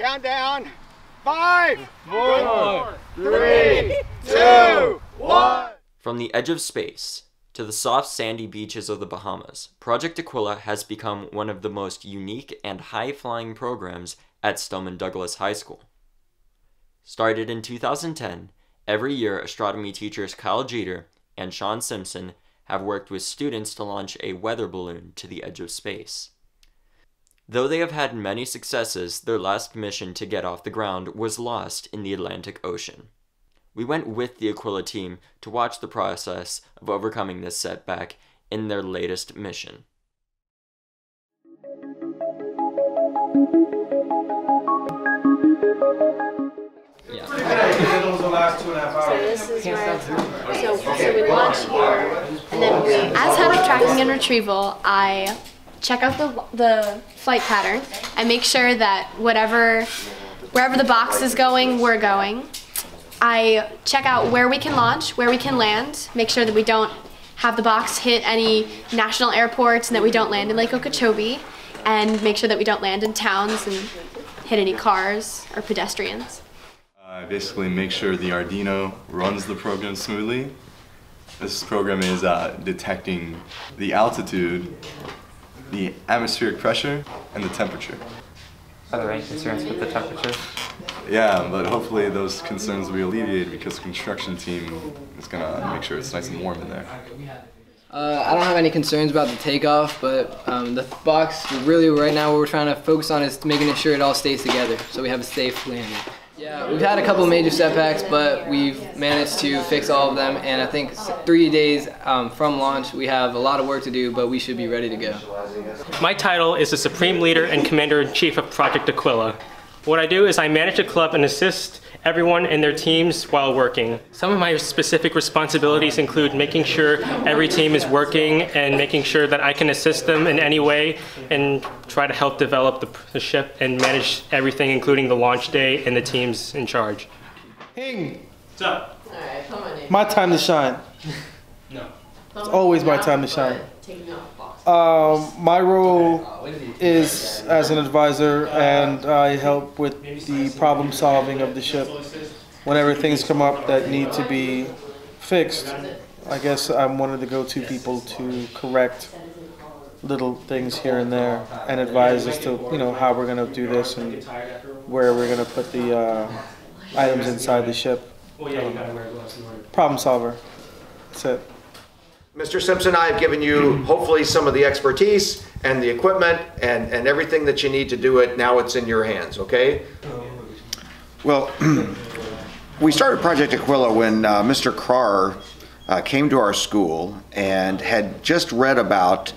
Countdown. 5, 4, 3, 2, 1. From the edge of space to the soft sandy beaches of the Bahamas, Project Aquila has become one of the most unique and high-flying programs at Stoneman Douglas High School. Started in 2010, every year astronomy teachers Kyle Jeter and Sean Simpson have worked with students to launch a weather balloon to the edge of space. Though they have had many successes, their last mission to get off the ground was lost in the Atlantic Ocean. We went with the Aquila team to watch the process of overcoming this setback in their latest mission. So this is where so we launch here, and then as head of tracking and retrieval, I check out the flight pattern. I make sure that wherever the box is going, we're going. I check out where we can launch, where we can land, make sure that we don't have the box hit any national airports and that we don't land in Lake Okeechobee, and make sure that we don't land in towns and hit any cars or pedestrians. I basically make sure the Arduino runs the program smoothly. This program is detecting the altitude, the atmospheric pressure, and the temperature. Are there any concerns with the temperature? Yeah, but hopefully those concerns will be alleviated because the construction team is going to make sure it's nice and warm in there. I don't have any concerns about the takeoff, but the box, really right now what we're trying to focus on is making sure it all stays together so we have a safe landing. Yeah, we've had a couple major setbacks, but we've managed to fix all of them, and I think 3 days from launch we have a lot of work to do, but we should be ready to go. My title is the Supreme Leader and Commander-in-Chief of Project Aquila. What I do is I manage the club and assist everyone in their teams while working. Some of my specific responsibilities include making sure every team is working and making sure that I can assist them in any way and try to help develop the ship and manage everything, including the launch day and the teams in charge. Hing! What's up? Alright, come on in. My time to shine. No. It's always my time to shine. My role is as an advisor, and I help with the problem solving of the ship. Whenever things come up that need to be fixed, I guess I'm one of the go-to people to correct little things here and there and advise as to how we're going to do this and where we're going to put the items inside the ship. Problem solver. That's it. Mr. Simpson, I have given you hopefully some of the expertise and the equipment and everything that you need to do it. Now it's in your hands, okay? Well, we started Project Aquila when Mr. Krar came to our school and had just read about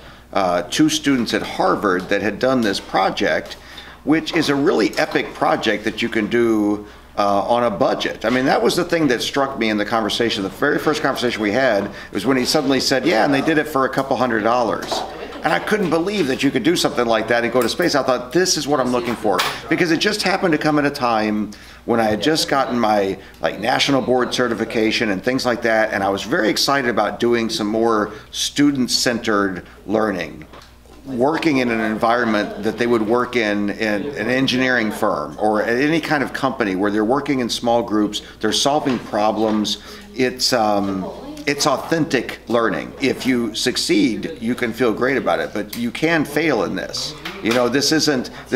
2 students at Harvard that had done this project, which is a really epic project that you can do on a budget. I mean, that was the thing that struck me in the conversation. The very first conversation we had was when he suddenly said, yeah, and they did it for a couple $100s. And I couldn't believe that you could do something like that and go to space. I thought, this is what I'm looking for. Because it just happened to come at a time when I had just gotten my national board certification and things like that, and I was very excited about doing some more student-centered learning. Working in an environment that they would work in an engineering firm or at any kind of company where they're working in small groups, they're solving problems. It's authentic learning. If you succeed, you can feel great about it, but you can fail in this. This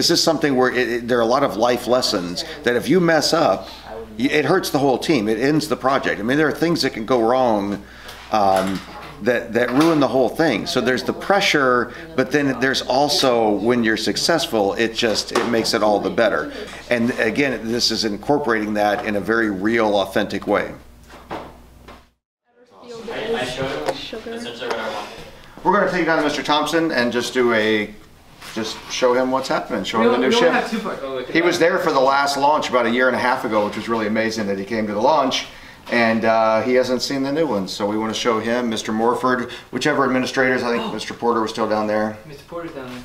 is something where there are a lot of life lessons that if you mess up, it hurts the whole team. It ends the project. I mean, there are things that can go wrong that ruin the whole thing. So there's the pressure, but then there's also when you're successful, it makes it all the better. And again, this is incorporating that in a very real, authentic way. We're going to take it down to Mr. Thompson and just show him what's happening, show him the new ship. He was there for the last launch about 1.5 years ago, which was really amazing that he came to the launch. And he hasn't seen the new ones, so we want to show him, Mr. Morford, whichever administrators. I think Mr. Porter was still down there. Mr. Porter's down there.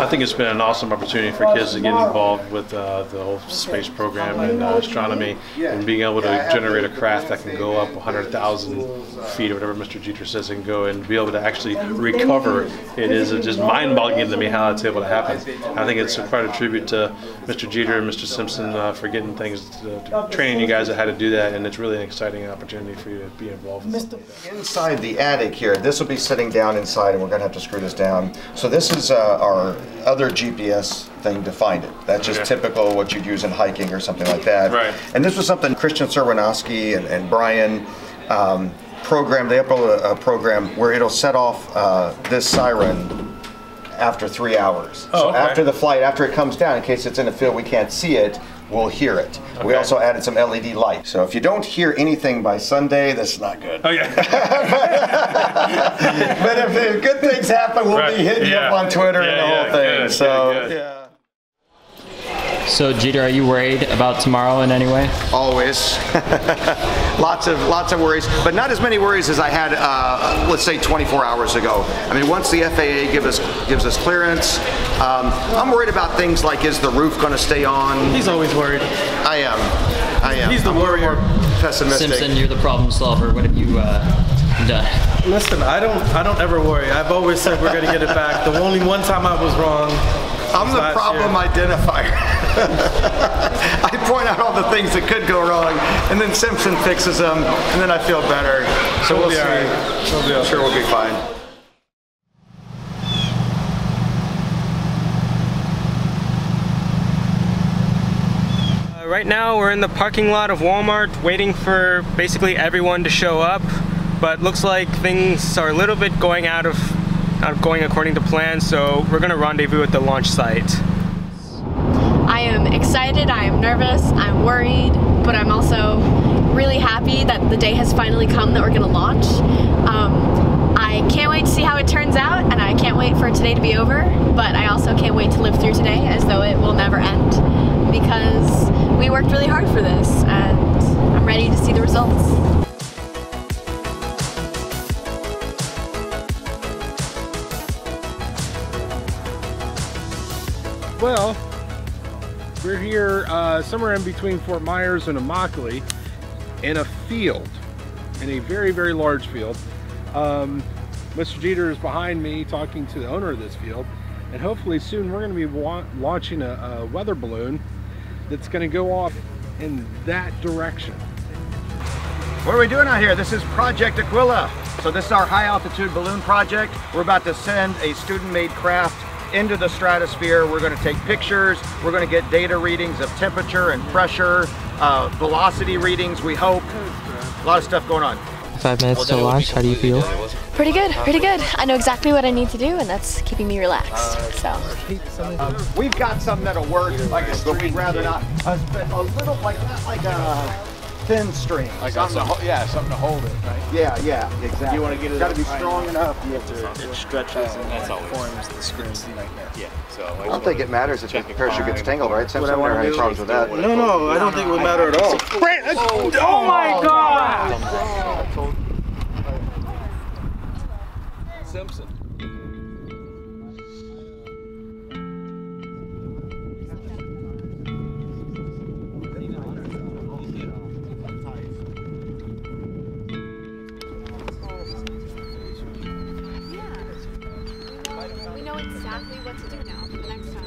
I think it's been an awesome opportunity for kids to get involved with the whole space program and astronomy, and being able to generate a craft that can go up 100,000 feet or whatever Mr. Jeter says it can go, and be able to actually recover. It is just mind-boggling to me how it's able to happen. I think it's quite a tribute to Mr. Jeter and Mr. Simpson for getting things, training you guys on how to do that, and it's really an exciting opportunity for you to be involved with. Inside the attic here, this will be sitting down inside, and we're going to have to screw this down. So this is our other GPS thing to find it. That's just typical what you'd use in hiking or something like that. Right. And this was something Christian Serwanowski and Brian programmed. They uploaded a program where it'll set off this siren after 3 hours. Oh, so okay. after the flight, after it comes down, in case it's in a field we can't see it, we'll hear it. Okay. We also added some LED light. So if you don't hear anything by Sunday, that's not good. Oh yeah. But if good things happen, we'll be hitting you up on Twitter and the whole thing. Good, so good. yeah. So Jeter, are you worried about tomorrow in any way? Always. lots of worries, but not as many worries as I had, let's say 24 hours ago. I mean, once the FAA gives us clearance, I'm worried about things like, is the roof going to stay on? He's always worried. I am. He's the warrior. Pessimistic. Simpson, you're the problem solver. What have you done? Listen, I don't ever worry. I've always said we're going to get it back. The only one time I was wrong. I'm the problem identifier. I point out all the things that could go wrong, and then Simpson fixes them, and then I feel better. So we'll see. I'm sure we'll be fine. Right now we're in the parking lot of Walmart waiting for basically everyone to show up, but looks like things are a little bit going not going according to plan, so we're gonna rendezvous at the launch site. I am excited, I am nervous, I'm worried, but I'm also really happy that the day has finally come that we're gonna launch. I can't wait to see how it turns out, and I can't wait for today to be over, but I also can't wait to live through today as though it will never end, because we worked really hard for this, and I'm ready to see the results. Well, we're here somewhere in between Fort Myers and Immokalee in a field, in a very, very large field. Mr. Jeter is behind me talking to the owner of this field, and hopefully soon we're going to be launching a weather balloon that's going to go off in that direction. What are we doing out here? This is Project Aquila. So this is our high altitude balloon project. We're about to send a student-made craft into the stratosphere. We're going to take pictures. We're going to get data readings of temperature and pressure, velocity readings, we hope. A lot of stuff going on. 5 minutes to launch, how do you feel? Pretty good, pretty good. I know exactly what I need to do, and that's keeping me relaxed, so. We've got something that'll work, but we'd rather not. A little, not like a thin string. Like something to hold it, right? Yeah, exactly. You want to get it. Got to be strong enough. You have to. It stretches and forms the screen. Yeah. So I don't think it matters if the parachute gets tangled, right? Simpson, I don't have any problems with that. No, I don't think it would matter at all. Oh my God! Simpson. We know exactly what to do now for the next time.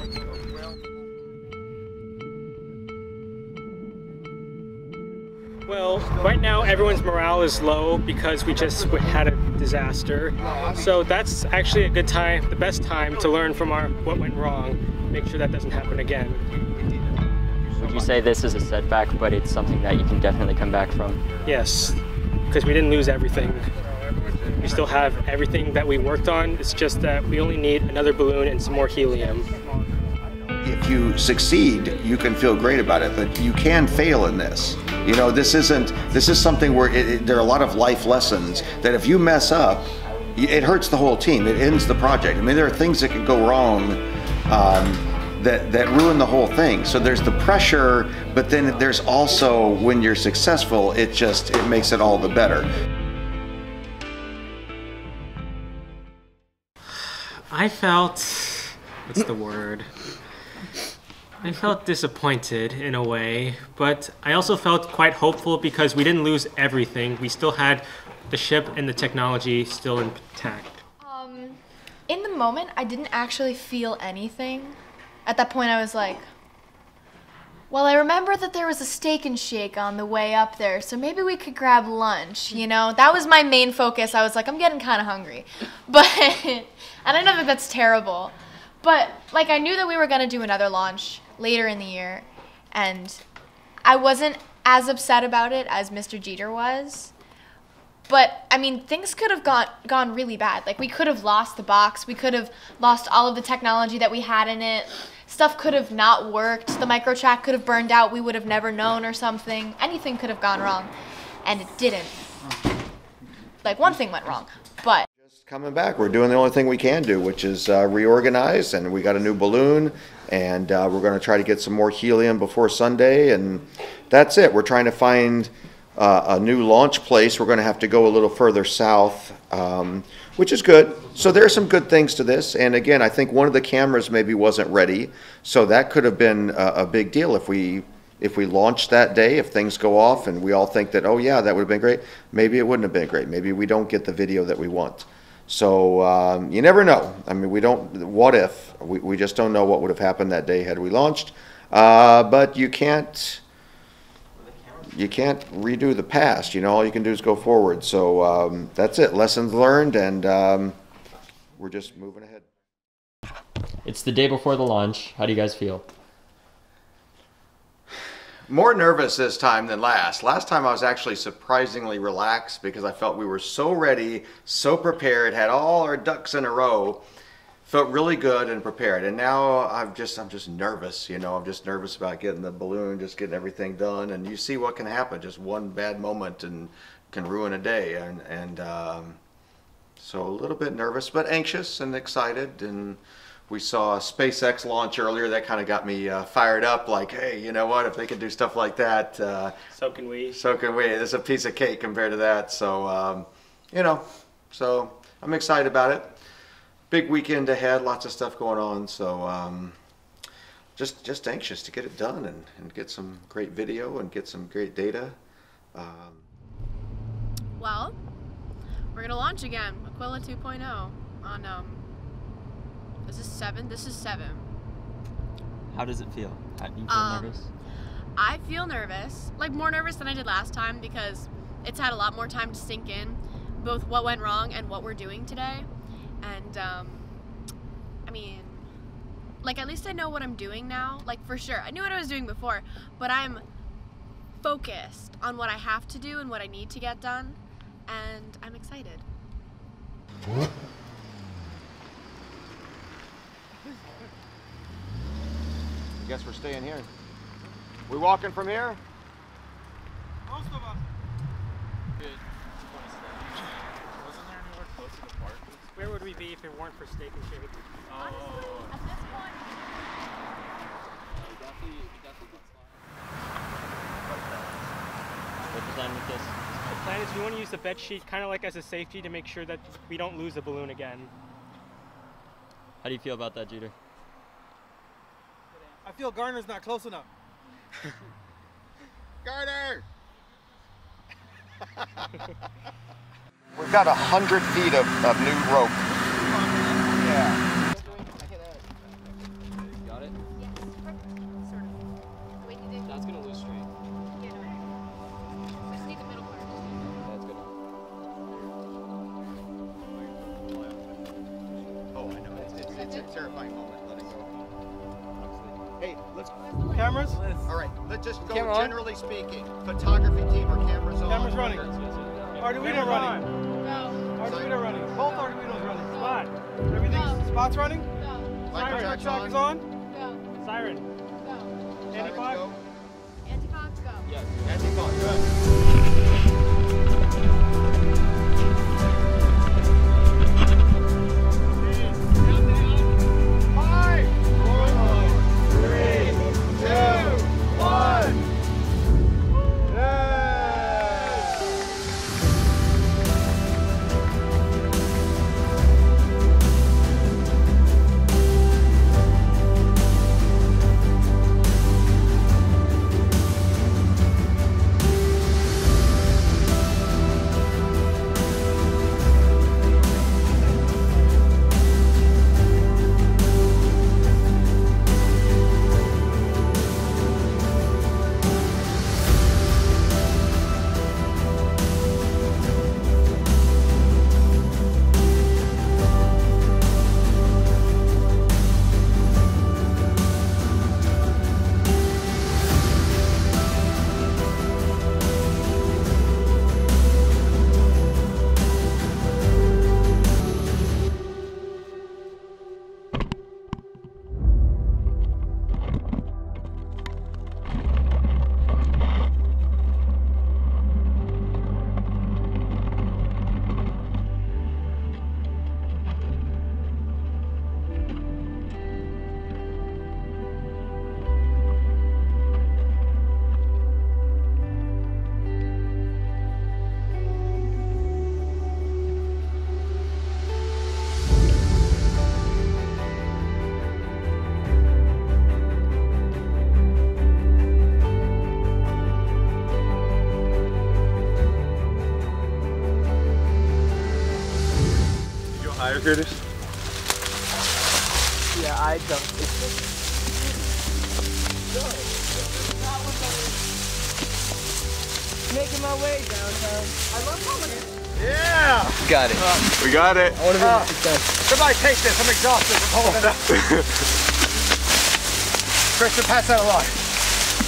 Well, right now everyone's morale is low because we just had a disaster. So that's actually a good time, the best time to learn from what went wrong, make sure that doesn't happen again. Would you say this is a setback, but it's something that you can definitely come back from? Yes, because we didn't lose everything. We still have everything that we worked on. It's just that we only need another balloon and some more helium. If you succeed, you can feel great about it, but you can fail in this. You know, this is something where there are a lot of life lessons that if you mess up, it hurts the whole team. It ends the project. I mean, there are things that can go wrong that ruin the whole thing. So there's the pressure, but then there's also when you're successful, it makes it all the better. I felt what's the word? I felt disappointed in a way, but I also felt quite hopeful because we didn't lose everything. We still had the ship and the technology still intact. In the moment, I didn't actually feel anything. At that point, I was like, well, I remember that there was a Steak and Shake on the way up there, so maybe we could grab lunch, you know? That was my main focus. I was like, I'm getting kind of hungry. But, and I know that that's terrible, but like I knew that we were gonna do another launch later in the year, and I wasn't as upset about it as Mr. Jeter was. But, I mean, things could have gone really bad. Like, we could have lost the box. We could have lost all of the technology that we had in it. Stuff could have not worked. The microtrack could have burned out. We would have never known or something. Anything could have gone wrong. And it didn't. Like, one thing went wrong. But Just coming back, we're doing the only thing we can do, which is reorganize. And we got a new balloon. And we're going to try to get some more helium before Sunday. And that's it. We're trying to find a new launch place. We're going to have to go a little further south, which is good. So there are some good things to this. And again, I think one of the cameras maybe wasn't ready. So that could have been a big deal if we launched that day, if things go off and we all think that, oh yeah, that would have been great. Maybe it wouldn't have been great. Maybe we don't get the video that we want. So you never know. I mean, what if? We just don't know what would have happened that day had we launched. But you can't redo the past, you know, all you can do is go forward. So that's it, lessons learned, and we're just moving ahead. It's the day before the launch. How do you guys feel? More nervous this time than last. Last time I was actually surprisingly relaxed because I felt we were so ready, so prepared, had all our ducks in a row. Felt really good and prepared, and now I'm just nervous, you know. I'm just nervous about getting the balloon, just getting everything done, and you see what can happen. Just one bad moment and can ruin a day, and so a little bit nervous, but anxious and excited. And we saw a SpaceX launch earlier that kind of got me fired up. Like, hey, you know what? If they can do stuff like that, so can we. So can we. It's a piece of cake compared to that. So you know, so I'm excited about it. Big weekend ahead, lots of stuff going on, so just anxious to get it done and get some great video and get some great data. Well, we're gonna launch again, Aquila 2.0 on this is 7. How does it feel? Do you feel nervous? I feel nervous, like more nervous than I did last time because it's had a lot more time to sink in, both what went wrong and what we're doing today. And I mean, like, at least I know what I'm doing now. Like, for sure, I knew what I was doing before, but I'm focused on what I have to do and what I need to get done, and I'm excited. I guess we're staying here. We walking from here? Most of us. Where would we be if it weren't for Steak and Shake? Honestly, at this point, What's the plan with this? The plan is we want to use the bed sheet kind of like as a safety to make sure that we don't lose the balloon again. How do you feel about that, Jeter? I feel Garner's not close enough. Garner! We've got 100 feet of new rope. Yeah. Got it? yes, sort of. The way you did. That's gonna lose straight. Yeah, no, we just need the middle part. That's good. Oh, I know. It's a terrifying moment. Let it go. Hey, let's. Cameras? All right, let's just go. Camera on? Generally speaking, photography team, our cameras on. Cameras running. Arduino running. Go. Arduino running. Both Arduinos running. Spot. Everything. Spot's running. Go. Siren track is on. Go. Siren. Go. Anti-clock. Anti-clock, go. Yes. Anti-clock, good. Hi, recruiters. Yeah, I don't. Making my way downtown. I love how Yeah! Got it. We got it. I want to be success. Somebody take this. I'm exhausted from holding it up. Christian, pass that along.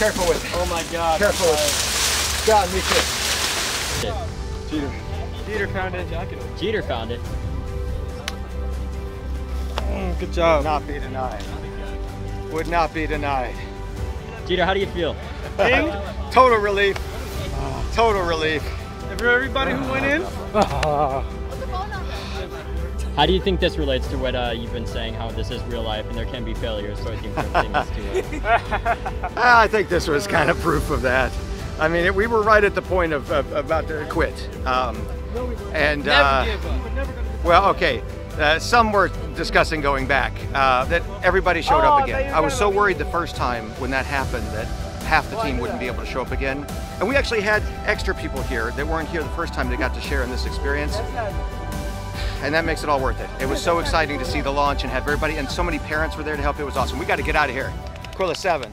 Careful with it. Oh my God. Careful with it. John, me too. Jeter found it. Jeter found it. Good job. Would not be denied. Would not be denied. Jeter, how do you feel? Total relief. Total relief. For everybody who went in? How do you think this relates to what you've been saying, how this is real life and there can be failures, so I think things to I think this was kind of proof of that. I mean, we were right at the point of about to quit. Well, okay. Some were discussing going back. That everybody showed up again. I was so worried the first time when that happened that half the team wouldn't be able to show up again. And we actually had extra people here that weren't here the first time that got to share in this experience. And that makes it all worth it. It was so exciting to see the launch and have everybody, and so many parents were there to help. It was awesome. We got to get out of here. Aquila 7.